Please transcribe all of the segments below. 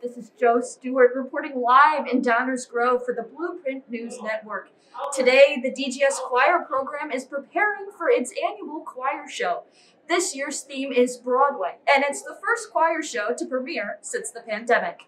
This is Joe Stewart reporting live in Downers Grove for the Blueprint News Network. Today, the DGS Choir program is preparing for its annual choir show. This year's theme is Broadway, and it's the first choir show to premiere since the pandemic.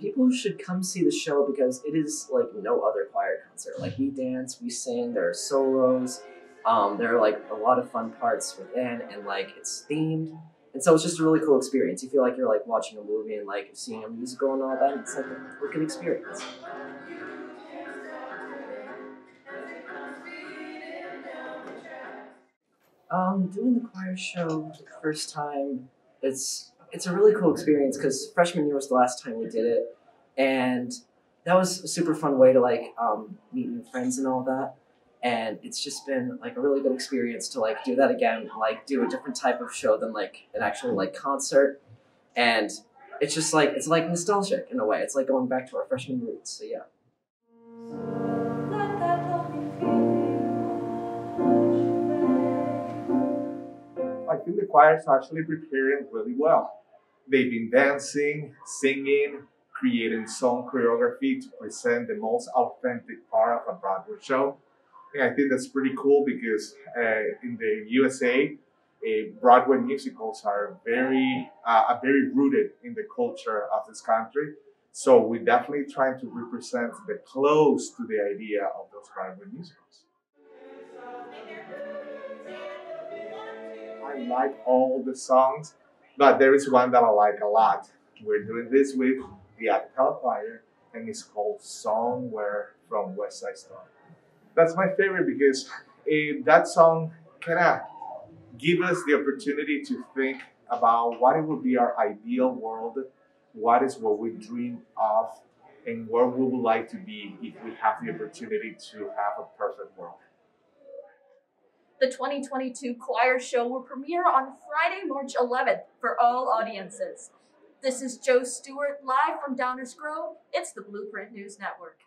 People should come see the show because it is like no other choir concert. Like we dance, we sing, there are solos, there are like a lot of fun parts within, and like it's themed. And so it's just a really cool experience. You feel like you're like watching a movie and like seeing a musical and all that. It's like a good experience. Doing the choir show the first time, it's a really cool experience because freshman year was the last time we did it, and that was a super fun way to like meet new friends and all that. And it's just been like a really good experience to like do that again, like do a different type of show than like an actual like concert. And it's like nostalgic in a way. It's like going back to our freshman roots. So yeah. I think the choir is actually preparing really well. They've been dancing, singing, creating song choreography to present the most authentic part of a Broadway show. And I think that's pretty cool because in the USA, Broadway musicals are very rooted in the culture of this country. So we're definitely trying to represent the close to the idea of those Broadway musicals. I like all the songs, but there is one that I like a lot. We're doing this with the Acapella Choir, and it's called Somewhere from West Side Story. That's my favorite because that song kind of give us the opportunity to think about what it would be our ideal world, what we dream of, and where we would like to be if we have the opportunity to have a perfect world. The 2022 choir show will premiere on Friday, March 11th for all audiences. This is Joe Stewart live from Downers Grove. It's the Blueprint News Network.